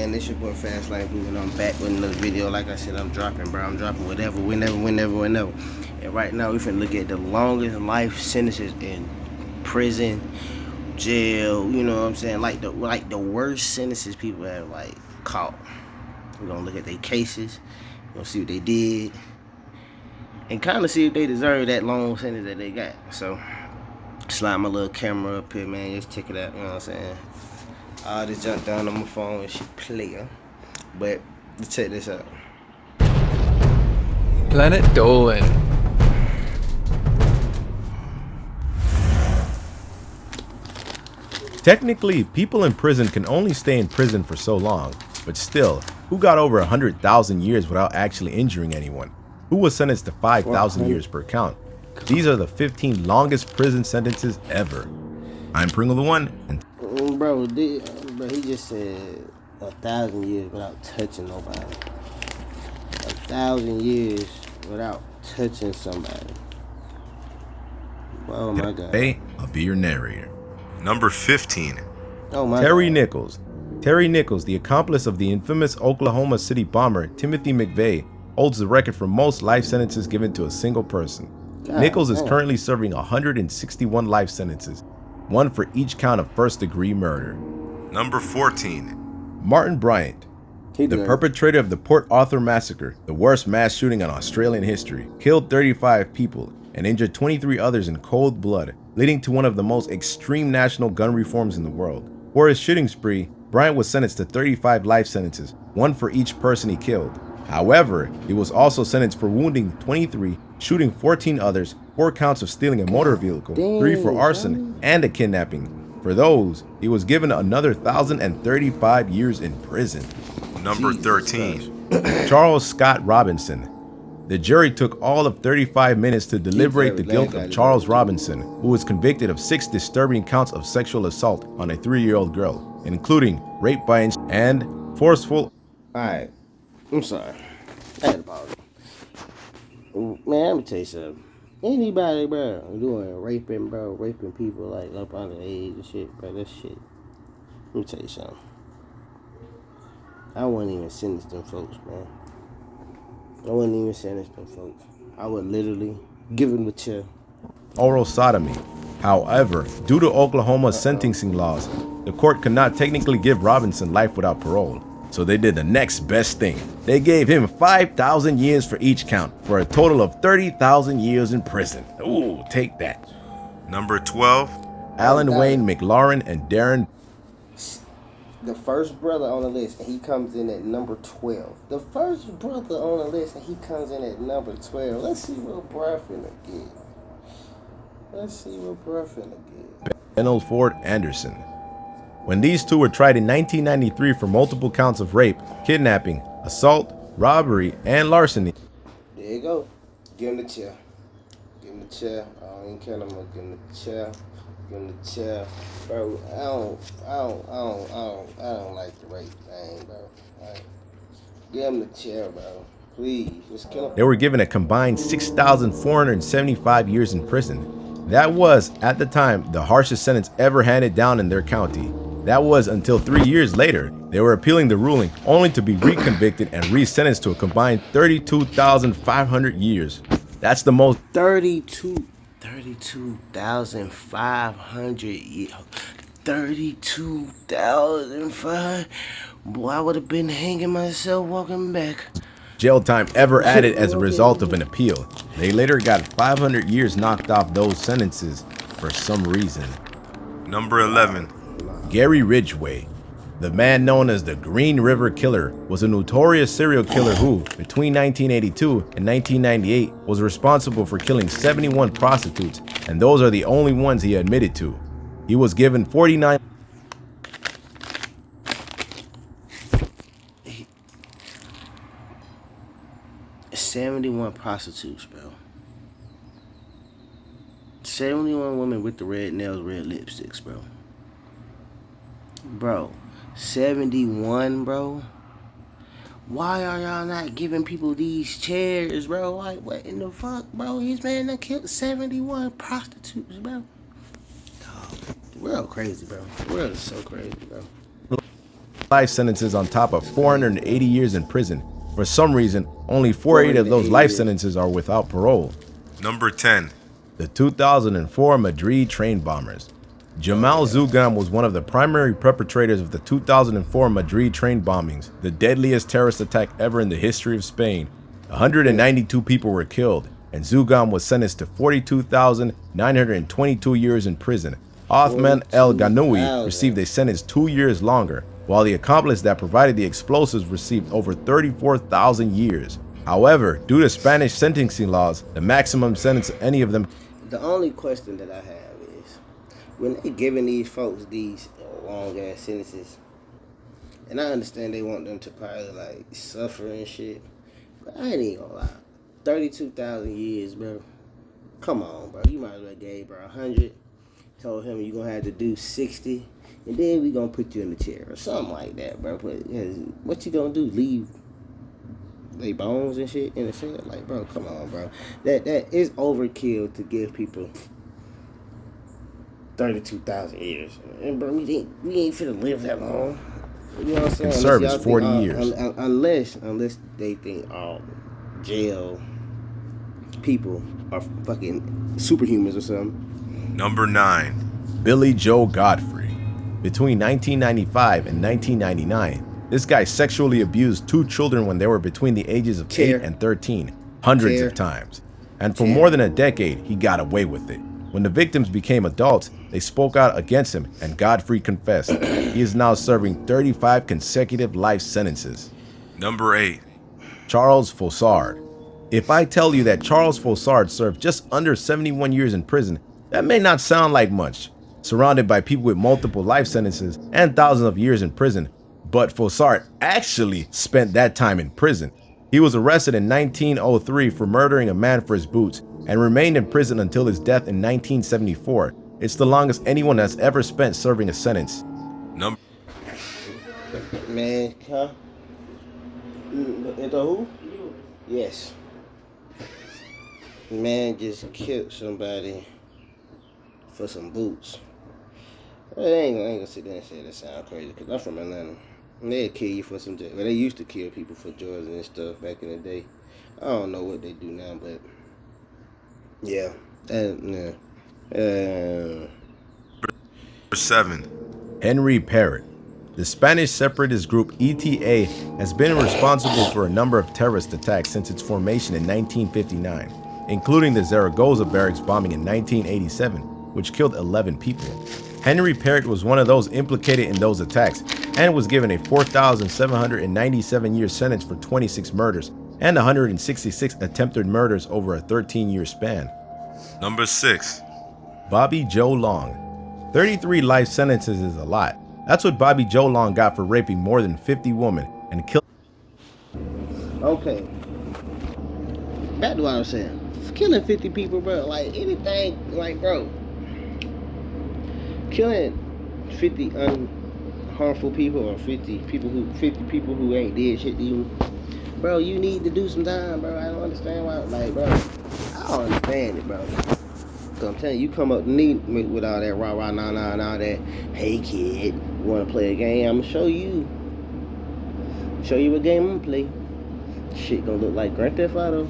man? This your boy Fast Life Blue, and I'm back with another video. Like I said, I'm dropping, bro. I'm dropping whatever, whenever. And right now, we finna look at the longest life sentences in prison, jail. You know what I'm saying? Like the worst sentences people have caught. We're gonna look at their cases. We're gonna see what they did, and kind of see if they deserve that long sentence that they got. So, slide my little camera up here, man. Just check it out. You know what I'm saying? I just jumped down on my phone and she player. But let's check this out. Planet Dolan. Technically, people in prison can only stay in prison for so long, but still, who got over 100,000 years without actually injuring anyone? Who was sentenced to 5,000 years per count? These are the 15 longest prison sentences ever. I'm Pringle the One, and bro, he just said 1,000 years without touching nobody. 1,000 years without touching somebody. Oh my God. Today, I'll be your narrator. Number 15. Oh my Terry God. Nichols. Terry Nichols, the accomplice of the infamous Oklahoma City bomber Timothy McVeigh, holds the record for most life sentences given to a single person. God, Nichols is currently serving 161 life sentences, one for each count of first-degree murder. Number 14. Martin Bryant, the perpetrator of the Port Arthur Massacre, the worst mass shooting in Australian history, killed 35 people and injured 23 others in cold blood, leading to one of the most extreme national gun reforms in the world. For his shooting spree, Bryant was sentenced to 35 life sentences, one for each person he killed. However, he was also sentenced for wounding 23, shooting 14 others, 4 counts of stealing a motor vehicle, 3 for arson, and a kidnapping. For those, he was given another 1,035 years in prison. Number 13. Charles Scott Robinson. The jury took all of 35 minutes to deliberate the guilt of Charles Robinson, who was convicted of 6 disturbing counts of sexual assault on a 3-year-old girl, including rape by and forceful. Alright, I'm sorry. I had to pause. Man, let me tell you something. Anybody, bro, doing raping people like up under the age and shit, bro, that shit. Let me tell you something. I wouldn't even sentence them folks, man. I wouldn't even sentence them folks. I would literally give them the chair. Oral sodomy. However, due to Oklahoma's sentencing laws, the court could not technically give Robinson life without parole. So they did the next best thing. They gave him 5,000 years for each count, for a total of 30,000 years in prison. Ooh, take that. Number 12. Alan Wayne Mclaren and Darren. The first brother on the list, and he comes in at number 12. The first brother on the list, and he comes in at number 12. Let's see what bro finna get. Bennell Ford Anderson. When these two were tried in 1993 for multiple counts of rape, kidnapping, assault, robbery, and larceny. There you go. Give him the chair. Give him the chair. I don't even care no more. Give him the chair. Give him the chair. Bro, I don't like the rape thing, bro. Right. Give him the chair, bro. Please, just kill him. They were given a combined 6,475 years in prison. That was, at the time, the harshest sentence ever handed down in their county. That was until 3 years later, they were appealing the ruling, only to be reconvicted and resentenced to a combined 32,500 years. That's the most 32,500 years. 32,500. Boy, I would have been hanging myself walking back. jail time ever added as a result of an appeal. They later got 500 years knocked off those sentences for some reason. Number 11. Gary Ridgeway. The man known as the Green River Killer was a notorious serial killer who, between 1982 and 1998, was responsible for killing 71 prostitutes, and those are the only ones he admitted to. He was given 49 71 prostitutes, bro. 71 women with the red nails, red lipsticks, bro. Bro, 71, bro. Why are y'all not giving people these chairs, bro? Like, what in the fuck, bro? His man done killed 71 prostitutes, bro. Oh, the world crazy, bro. The world is so crazy, bro. life sentences on top of 480 years in prison. For some reason, only 48 of those life sentences are without parole. Number 10. The 2004 Madrid train bombers. Jamal Zougam was one of the primary perpetrators of the 2004 Madrid train bombings, the deadliest terrorist attack ever in the history of Spain. 192 people were killed, and Zougam was sentenced to 42,922 years in prison. Othman El Ghanoui received a sentence 2 years longer, while the accomplice that provided the explosives received over 34,000 years. However, due to Spanish sentencing laws, the maximum sentence of any of them... The only question that I have is, when they giving these folks these long-ass sentences, and I understand they want them to probably, like, suffer and shit, but I ain't even gonna lie. 32,000 years, bro. Come on, bro. You might as well gave, bro, 100. Told him you're gonna have to do 60, and then we gonna put you in the chair or something like that, bro. But what you gonna do? Leave they bones and shit in the cell? Like, bro, come on, bro. That is overkill to give people 32,000 years. And bro, we ain't finna live that long. You know what I'm saying? Service 40 years. Unless they think all jail people are fucking superhumans or something. Number 9. Billy Joe Godfrey. Between 1995 and 1999, this guy sexually abused 2 children when they were between the ages of 8 and 13, hundreds of times. And for more than a decade, he got away with it. When the victims became adults, they spoke out against him, and Godfrey confessed. He is now serving 35 consecutive life sentences. Number 8. Charles Fossard. If I tell you that Charles Fossard served just under 71 years in prison, that may not sound like much, surrounded by people with multiple life sentences and thousands of years in prison. But Fossard actually spent that time in prison. He was arrested in 1903 for murdering a man for his boots and remained in prison until his death in 1974. It's the longest anyone has ever spent serving a sentence. Number... Man, huh? Into who? Yes. Man just killed somebody for some boots. I ain't gonna sit there and say that sound crazy, because I'm from Atlanta. And they'd kill you for some... Well, they used to kill people for drugs and stuff back in the day. I don't know what they do now, but... Yeah. Number 7. Henry Parrott. The Spanish separatist group ETA has been responsible for a number of terrorist attacks since its formation in 1959, including the Zaragoza barracks bombing in 1987, which killed 11 people. Henry Parrott was one of those implicated in those attacks and was given a 4,797-year sentence for 26 murders and 166 attempted murders over a 13-year span. Number 6. Bobby Joe Long. 33 life sentences is a lot. That's what Bobby Joe Long got for raping more than 50 women and killing... Okay. Back to what I was saying. Killing 50 people, bro. Like, anything, like, bro. Killing 50 unharmful people or 50 people who ain't did shit to you. Bro, you need to do some time, bro. I don't understand why, like, bro. I don't understand it, bro. I'm telling you, you come up to me with all that rah-rah, nah, and all that. Hey, kid, you want to play a game? I'm going to show you. Show you what game I'm going to play. Shit going to look like Grand Theft Auto.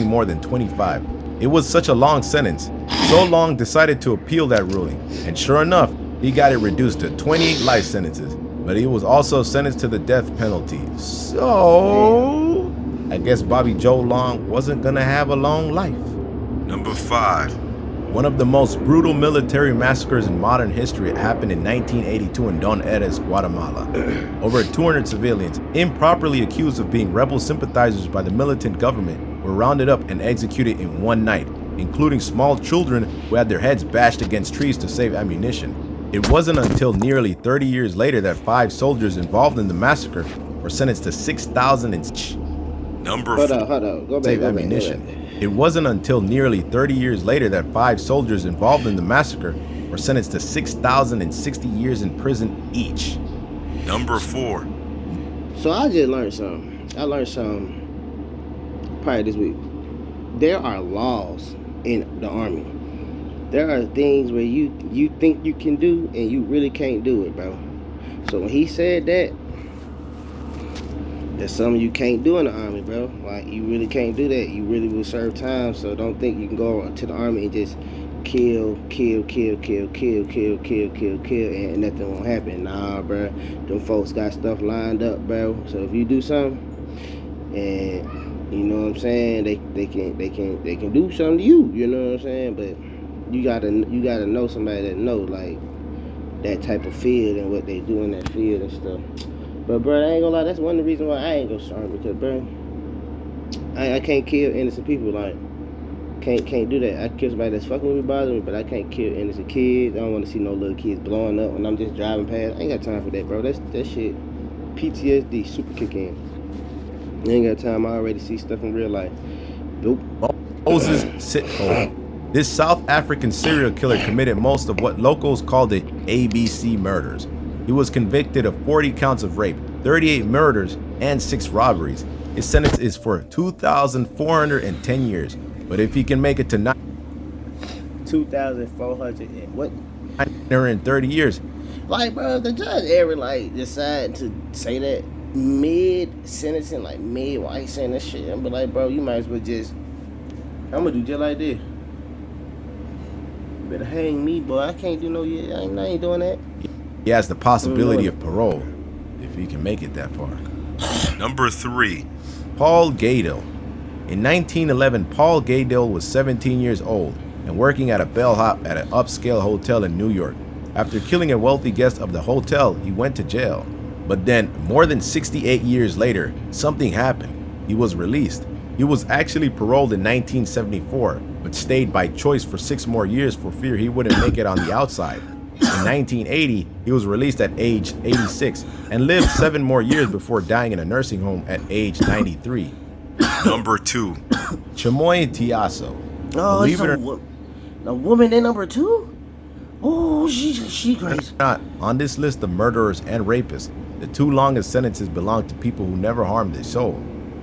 More than 25. It was such a long sentence. So Long decided to appeal that ruling. And sure enough, he got it reduced to 28 life sentences. But he was also sentenced to the death penalty. So, I guess Bobby Joe Long wasn't going to have a long life. Number 5. One of the most brutal military massacres in modern history happened in 1982 in Donteres, Guatemala. Over 200 civilians, improperly accused of being rebel sympathizers by the militant government, were rounded up and executed in one night, including small children who had their heads bashed against trees to save ammunition. It wasn't until nearly 30 years later that 5 soldiers involved in the massacre were sentenced to 6,000 and... Number 4. Hold on. Go back. Save ammunition. It wasn't until nearly 30 years later that 5 soldiers involved in the massacre were sentenced to 6,060 years in prison each. Number 4. So I just learned something. I learned something probably this week. There are laws in the Army. There are things where you think you can do and you really can't do it, bro. So when he said that, that's something you can't do in the Army, bro. Like, you really can't do that. You really will serve time. So don't think you can go to the Army and just kill, and nothing won't happen. Nah, bro. Them folks got stuff lined up, bro. So if you do something, and you know what I'm saying, they can do something to you. You know what I'm saying? But you gotta know somebody that know like that type of field and what they do in that field and stuff. But bro, I ain't gonna lie, that's one of the reasons why I ain't gonna start, because bro, I can't kill innocent people. Like, can't do that. I kill somebody that's fucking with me, bothering me, but I can't kill innocent kids. I don't want to see no little kids blowing up when I'm just driving past. I ain't got time for that, bro. That shit, PTSD, super kick in. I ain't got time. I already see stuff in real life. Nope. Moses Sitcom. This South African serial killer committed most of what locals called the ABC murders. He was convicted of 40 counts of rape, 38 murders, and 6 robberies. His sentence is for 2,410 years. But if he can make it to 2,400 and what? 930 years. Like, bro, if the judge ever like decide to say that mid-sentencing, like mid-white saying that shit, I'm be like, bro, you might as well just, I'm gonna do just like this. You better hang me, boy. I can't do no, I ain't doing that. He has the possibility of parole if he can make it that far. Number 3. Paul Gaydo. In 1911, Paul Gaydo was 17 years old and working at a bellhop at an upscale hotel in New York. After killing a wealthy guest of the hotel, he went to jail. But then, more than 68 years later, something happened. He was released. He was actually paroled in 1974, but stayed by choice for 6 more years for fear he wouldn't make it on the outside. In 1980, he was released at age 86 and lived 7 more years before dying in a nursing home at age 93. Number 2. Chamois Tiazo. Oh, it's a woman in number 2? Oh, she crazy. Not on this list of murderers and rapists, the 2 longest sentences belong to people who never harmed a soul.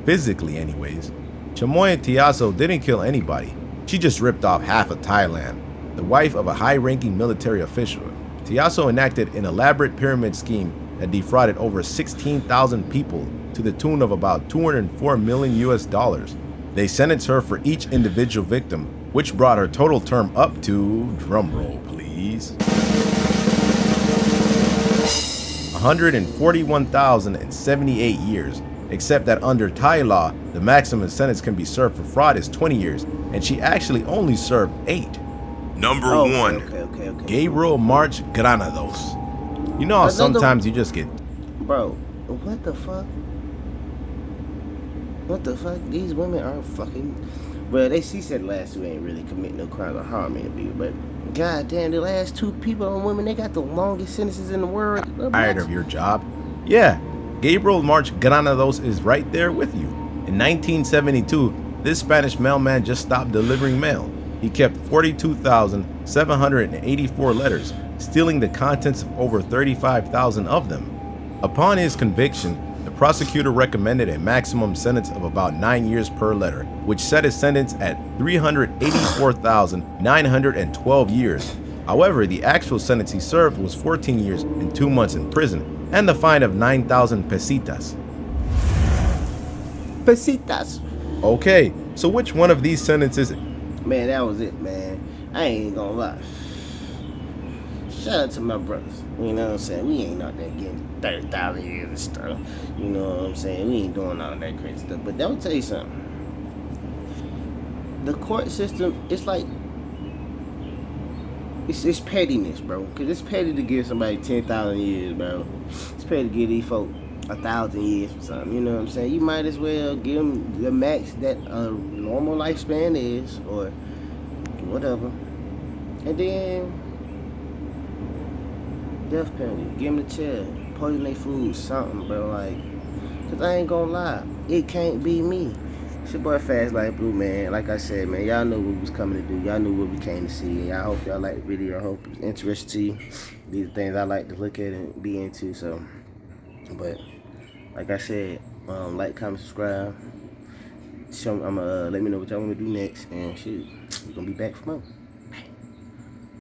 Physically, anyways. Chamois Tiazo didn't kill anybody. She just ripped off half of Thailand. The wife of a high-ranking military official, Tiazo enacted an elaborate pyramid scheme that defrauded over 16,000 people to the tune of about $204 million US. They sentenced her for each individual victim, which brought her total term up to, drumroll please, 141,078 years, except that under Thai law, the maximum sentence can be served for fraud is 20 years, and she actually only served 8. Number 1. Okay. Gabriel March Granados. You know how sometimes you just get... Bro, what the fuck? What the fuck? These women are fucking... Well, she said the last 2 ain't really commit no crime or harm anybody, but goddamn, the last 2 people on women, they got the longest sentences in the world. Tired of your job? Yeah, Gabriel March Granados is right there with you. In 1972, this Spanish mailman just stopped delivering mail. He kept 42,784 letters, stealing the contents of over 35,000 of them. Upon his conviction, the prosecutor recommended a maximum sentence of about 9 years per letter, which set his sentence at 384,912 years. However, the actual sentence he served was 14 years and 2 months in prison, and the fine of 9,000 pesitas. Pesitas. Okay, so which one of these sentences... Man, that was it, man. I ain't gonna lie. Shout out to my brothers. You know what I'm saying? We ain't out there getting 30,000 years and stuff. You know what I'm saying? We ain't doing all that crazy stuff. But I'll tell you something. The court system, it's like... It's pettiness, bro. Because it's petty to give somebody 10,000 years, bro. It's petty to give these folk 1,000 years for something. You know what I'm saying? You might as well give them the max that a normal lifespan is, or whatever. And then death penalty. Give them the chair. Poison their food. Something, bro. Like, because I ain't gonna lie. It can't be me. It's your boy Fast Like Blue, man. Like I said, man, y'all know what we was coming to do. Y'all knew what we came to see. And I hope y'all like the video. I hope it's interesting to you. These are things I like to look at and be into. So, but like I said, like, comment, subscribe. Let me know what y'all want me to do next. And shoot, we're gonna be back for more.